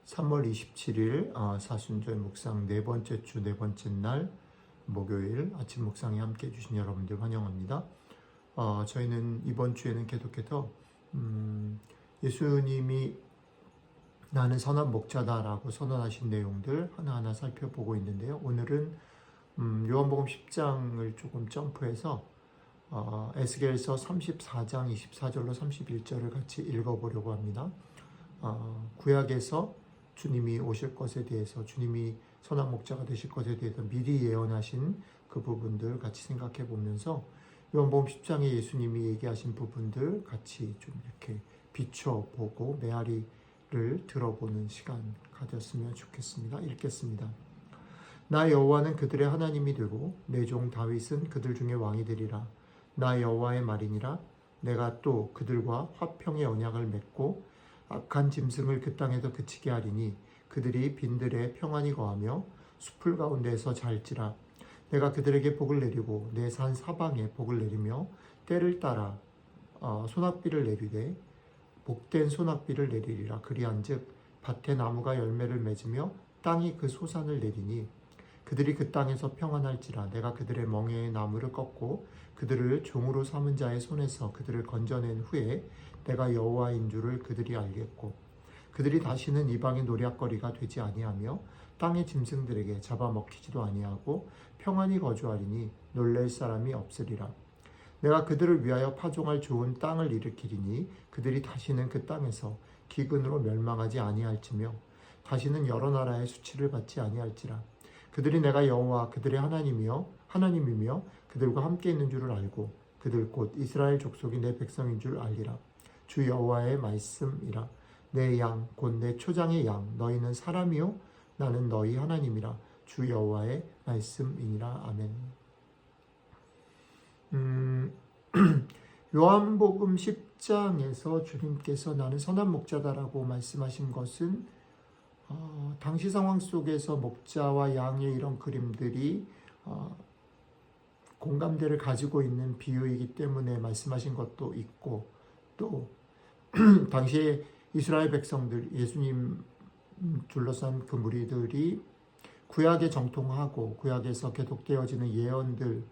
3월 27일 사순절 묵상 네 번째 주 네 번째 날 목요일 아침 묵상에 함께 해주신 여러분들 환영합니다. 저희는 이번 주에는 계속해서 예수님이 나는 선한 목자다라고 선언하신 내용들 하나하나 살펴보고 있는데요. 오늘은 요한복음 10장을 조금 점프해서 에스겔서 34장 24절로 31절을 같이 읽어보려고 합니다. 구약에서 주님이 오실 것에 대해서, 주님이 선한 목자가 되실 것에 대해서 미리 예언하신 그 부분들 같이 생각해 보면서 요한복음 10장에 예수님이 얘기하신 부분들 같이 좀 이렇게 비춰보고 메아리를 들어보는 시간 가졌으면 좋겠습니다. 읽겠습니다. 나 여호와는 그들의 하나님이 되고 내 종 다윗은 그들 중에 왕이 되리라. 나 여호와의 말이니라. 내가 또 그들과 화평의 언약을 맺고 악한 짐승을 그 땅에서 그치게 하리니 그들이 빈들에 평안히 거하며 숲을 가운데에서 잘지라. 내가 그들에게 복을 내리고 내 산 사방에 복을 내리며 때를 따라 소낙비를 내리되 복된 소낙비를 내리리라. 그리한즉 밭에 나무가 열매를 맺으며 땅이 그 소산을 내리니 그들이 그 땅에서 평안할지라. 내가 그들의 멍에의 나무를 꺾고 그들을 종으로 삼은 자의 손에서 그들을 건져낸 후에 내가 여호와인 줄을 그들이 알겠고 그들이 다시는 이방의 노략거리가 되지 아니하며 땅의 짐승들에게 잡아먹히지도 아니하고 평안히 거주하리니 놀랄 사람이 없으리라. 내가 그들을 위하여 파종할 좋은 땅을 일으키리니 그들이 다시는 그 땅에서 기근으로 멸망하지 아니할지며 다시는 여러 나라의 수치를 받지 아니할지라. 그들이 내가 여호와 그들의 하나님이며 그들과 함께 있는 줄을 알고 그들 곧 이스라엘 족속이 내 백성인 줄 알리라. 주 여호와의 말씀이라. 내 양 곧 내 초장의 양 너희는 사람이요 나는 너희 하나님이라. 주 여호와의 말씀이니라. 아멘. 요한복음 10장에서 주님께서 나는 선한 목자다라고 말씀하신 것은 당시 상황 속에서 목자와 양의 이런 그림들이 공감대를 가지고 있는 비유이기 때문에 말씀하신 것도 있고, 또 당시에 이스라엘 백성들, 예수님 둘러싼 그 무리들이 구약에 정통하고 구약에서 계속되어지는 예언들,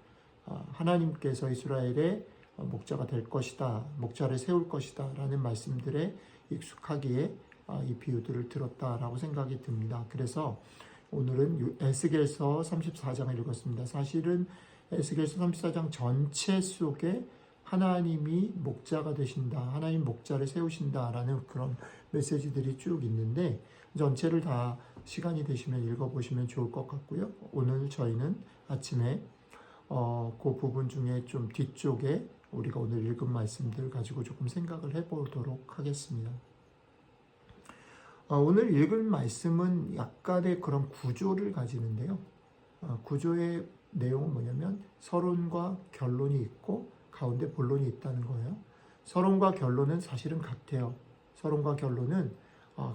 하나님께서 이스라엘의 목자가 될 것이다, 목자를 세울 것이다 라는 말씀들에 익숙하기에 이 비유들을 들었다라고 생각이 듭니다. 그래서 오늘은 에스겔서 34장을 읽었습니다. 사실은 에스겔서 34장 전체 속에 하나님이 목자가 되신다, 하나님 목자를 세우신다라는 그런 메시지들이 쭉 있는데 전체를 다 시간이 되시면 읽어보시면 좋을 것 같고요. 오늘 저희는 아침에 그 부분 중에 좀 뒤쪽에 우리가 오늘 읽은 말씀들 가지고 조금 생각을 해보도록 하겠습니다. 오늘 읽은 말씀은 약간의 그런 구조를 가지는데요. 구조의 내용은 뭐냐면 서론과 결론이 있고 가운데 본론이 있다는 거예요. 서론과 결론은 사실은 같아요. 서론과 결론은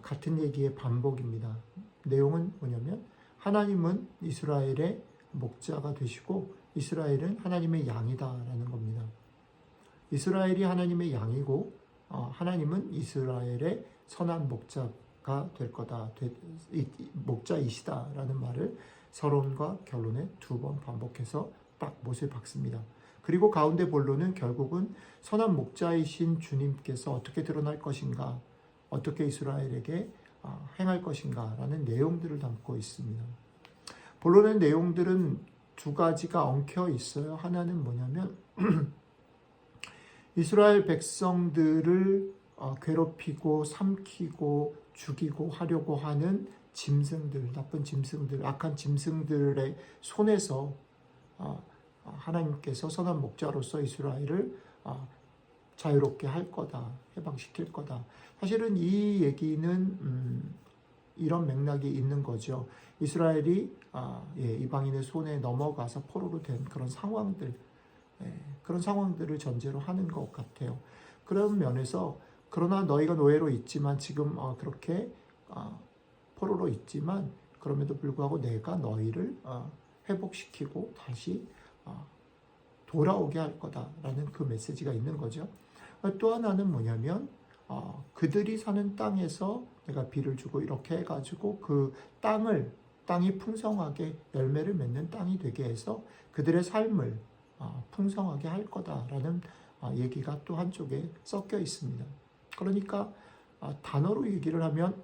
같은 얘기의 반복입니다. 내용은 뭐냐면 하나님은 이스라엘의 목자가 되시고 이스라엘은 하나님의 양이다라는 겁니다. 이스라엘이 하나님의 양이고 하나님은 이스라엘의 선한 목자가 될 거다, 목자이시다라는 말을 서론과 결론에 두 번 반복해서 딱 못을 박습니다. 그리고 가운데 본론은 결국은 선한 목자이신 주님께서 어떻게 드러날 것인가, 어떻게 이스라엘에게 행할 것인가 라는 내용들을 담고 있습니다. 본론의 내용들은 두 가지가 엉켜 있어요. 하나는 뭐냐면 이스라엘 백성들을 괴롭히고 삼키고 죽이고 하려고 하는 짐승들, 나쁜 짐승들, 악한 짐승들의 손에서 하나님께서 선한 목자로서 이스라엘을 자유롭게 할 거다, 해방시킬 거다. 사실은 이 얘기는 이런 맥락이 있는 거죠. 이스라엘이 이방인의 손에 넘어가서 포로로 된 그런 상황들, 그런 상황들을 전제로 하는 것 같아요. 그런 면에서 그러나 너희가 노예로 있지만 지금 그렇게 포로로 있지만 그럼에도 불구하고 내가 너희를 회복시키고 다시 돌아오게 할 거다라는 그 메시지가 있는 거죠. 또 하나는 뭐냐면 그들이 사는 땅에서 내가 비를 주고 이렇게 해가지고 그 땅이 풍성하게 열매를 맺는 땅이 되게 해서 그들의 삶을 풍성하게 할 거다라는 얘기가 또 한쪽에 섞여 있습니다. 그러니까 단어로 얘기를 하면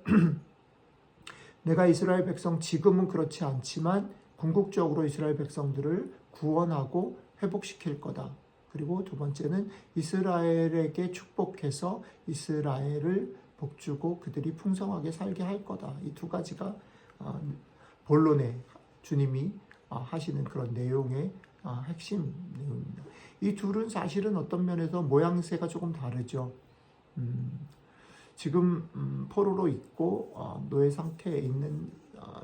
내가 이스라엘 백성, 지금은 그렇지 않지만 궁극적으로 이스라엘 백성들을 구원하고 회복시킬 거다. 그리고 두 번째는 이스라엘에게 축복해서 이스라엘을 복주고 그들이 풍성하게 살게 할 거다. 이 두 가지가 본론에 주님이 하시는 그런 내용의 핵심 내용입니다. 이 둘은 사실은 어떤 면에서 모양새가 조금 다르죠. 지금 포로로 있고 노예 상태에 있는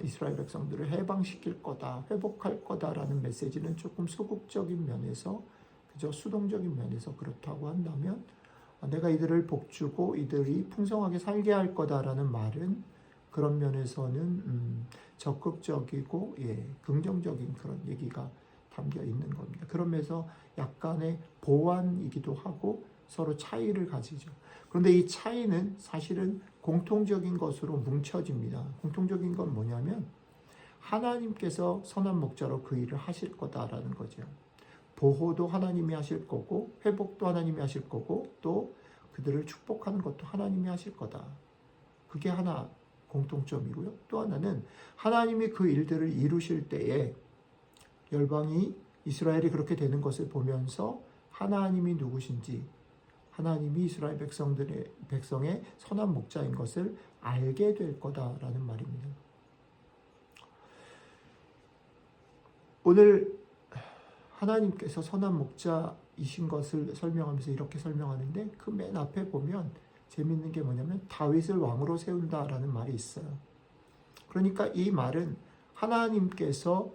이스라엘 백성들을 해방시킬 거다, 회복할 거다라는 메시지는 조금 소극적인 면에서, 그저 수동적인 면에서 그렇다고 한다면, 내가 이들을 복주고 이들이 풍성하게 살게 할 거다라는 말은 그런 면에서는 적극적이고 긍정적인 그런 얘기가 담겨 있는 겁니다. 그러면서 약간의 보완이기도 하고 서로 차이를 가지죠. 그런데 이 차이는 사실은 공통적인 것으로 뭉쳐집니다. 공통적인 건 뭐냐면 하나님께서 선한 목자로 그 일을 하실 거다라는 거죠. 보호도 하나님이 하실 거고 회복도 하나님이 하실 거고 또 그들을 축복하는 것도 하나님이 하실 거다. 그게 하나 공통점이고요. 또 하나는 하나님이 그 일들을 이루실 때에 열방이 이스라엘이 그렇게 되는 것을 보면서 하나님이 누구신지, 하나님이 이스라엘 백성의 선한 목자인 것을 알게 될 거다라는 말입니다. 오늘 하나님께서 선한 목자이신 것을 설명하면서 이렇게 설명하는데 그 맨 앞에 보면 재밌는 게 뭐냐면 다윗을 왕으로 세운다라는 말이 있어요. 그러니까 이 말은 하나님께서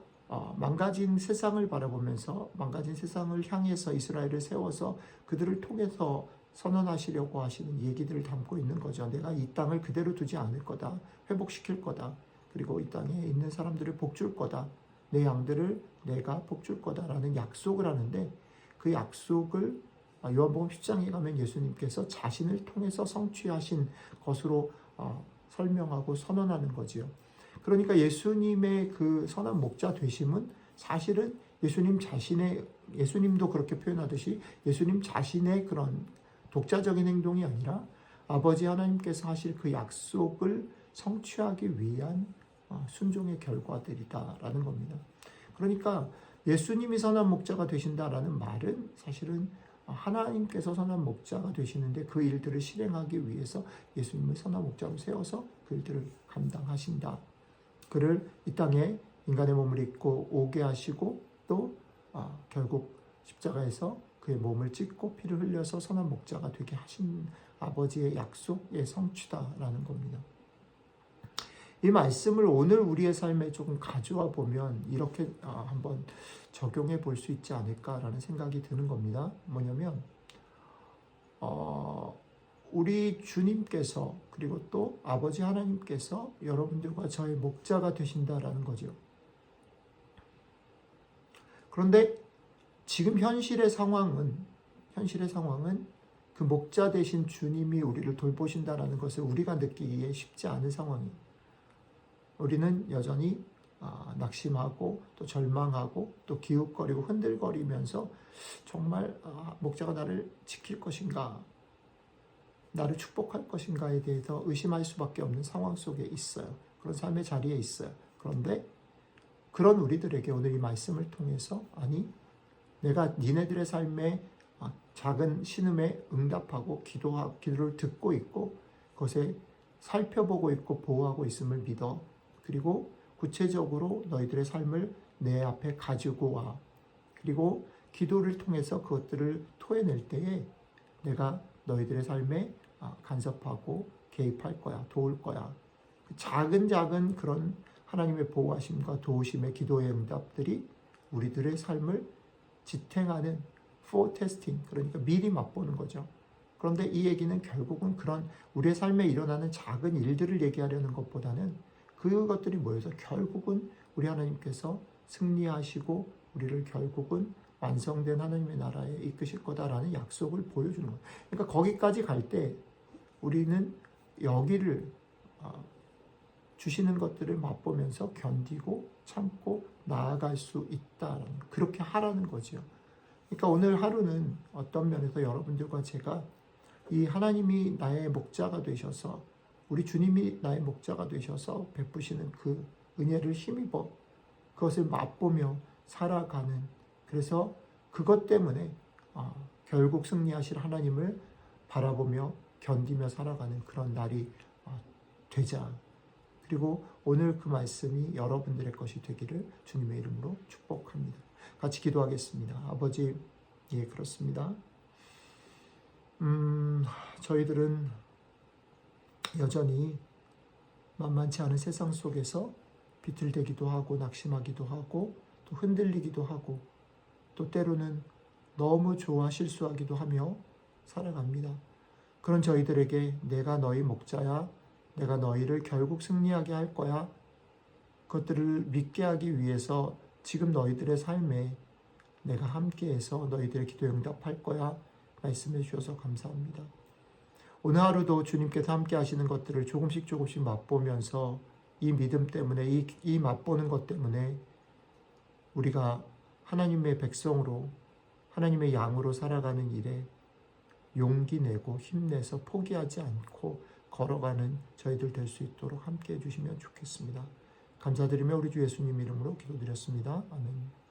망가진 세상을 바라보면서 망가진 세상을 향해서 이스라엘을 세워서 그들을 통해서 선언하시려고 하시는 얘기들을 담고 있는 거죠. 내가 이 땅을 그대로 두지 않을 거다. 회복시킬 거다. 그리고 이 땅에 있는 사람들을 복줄 거다. 내 양들을 내가 복줄 거다라는 약속을 하는데 그 약속을 요한복음 10장에 가면 예수님께서 자신을 통해서 성취하신 것으로 설명하고 선언하는 거지요. 그러니까 예수님의 그 선한 목자 되심은 사실은 예수님도 그렇게 표현하듯이 예수님 자신의 그런 독자적인 행동이 아니라 아버지 하나님께서 하실 그 약속을 성취하기 위한 순종의 결과들이다라는 겁니다. 그러니까 예수님이 선한 목자가 되신다라는 말은 사실은 하나님께서 선한 목자가 되시는데 그 일들을 실행하기 위해서 예수님을 선한 목자로 세워서 그 일들을 감당하신다. 그를 이 땅에 인간의 몸을 입고 오게 하시고 또 결국 십자가에서 그의 몸을 찢고 피를 흘려서 선한 목자가 되게 하신 아버지의 약속의 성취다라는 겁니다. 이 말씀을 오늘 우리의 삶에 조금 가져와 보면 이렇게 한번 적용해 볼 수 있지 않을까라는 생각이 드는 겁니다. 뭐냐면 우리 주님께서 그리고 또 아버지 하나님께서 여러분들과 저의 목자가 되신다라는 거죠. 그런데 지금 현실의 상황은 그 목자 되신 주님이 우리를 돌보신다라는 것을 우리가 느끼기에 쉽지 않은 상황이에요. 우리는 여전히 낙심하고 또 절망하고 또 기웃거리고 흔들거리면서 정말 목자가 나를 지킬 것인가, 나를 축복할 것인가에 대해서 의심할 수밖에 없는 상황 속에 있어요. 그런 삶의 자리에 있어요. 그런데 그런 우리들에게 오늘 이 말씀을 통해서 아니, 내가 니네들의 삶에 작은 신음에 응답하고 기도를 듣고 있고 그것에 살펴보고 있고 보호하고 있음을 믿어. 그리고 구체적으로 너희들의 삶을 내 앞에 가지고 와. 그리고 기도를 통해서 그것들을 토해낼 때에 내가 너희들의 삶에 간섭하고 개입할 거야. 도울 거야. 작은 그런 하나님의 보호하심과 도우심의 기도의 응답들이 우리들의 삶을 지탱하는 forecasting, 그러니까 미리 맛보는 거죠. 그런데 이 얘기는 결국은 그런 우리의 삶에 일어나는 작은 일들을 얘기하려는 것보다는 그것들이 모여서 결국은 우리 하나님께서 승리하시고 우리를 결국은 완성된 하나님의 나라에 이끄실 거다라는 약속을 보여주는 거예요. 그러니까 거기까지 갈 때 우리는 여기를 주시는 것들을 맛보면서 견디고 참고 나아갈 수 있다라는, 그렇게 하라는 거죠. 그러니까 오늘 하루는 어떤 면에서 여러분들과 제가 이 하나님이 나의 목자가 되셔서, 우리 주님이 나의 목자가 되셔서 베푸시는 그 은혜를 힘입어 그것을 맛보며 살아가는, 그래서 그것 때문에 결국 승리하실 하나님을 바라보며 견디며 살아가는 그런 날이 되자. 그리고 오늘 그 말씀이 여러분들의 것이 되기를 주님의 이름으로 축복합니다. 같이 기도하겠습니다. 아버지, 예, 그렇습니다. 저희들은 여전히 만만치 않은 세상 속에서 비틀대기도 하고 낙심하기도 하고 또 흔들리기도 하고 또 때로는 너무 좋아 실수하기도 하며 살아갑니다. 그런 저희들에게 내가 너희 목자야, 내가 너희를 결국 승리하게 할 거야, 그것들을 믿게 하기 위해서 지금 너희들의 삶에 내가 함께해서 너희들의 기도 응답할 거야 말씀해 주셔서 감사합니다. 오늘 하루도 주님께서 함께 하시는 것들을 조금씩 맛보면서 이 믿음 때문에, 이 맛보는 것 때문에 우리가 하나님의 백성으로, 하나님의 양으로 살아가는 일에 용기 내고 힘내서 포기하지 않고 걸어가는 저희들 될 수 있도록 함께 해주시면 좋겠습니다. 감사드리며 우리 주 예수님 이름으로 기도드렸습니다. 아멘.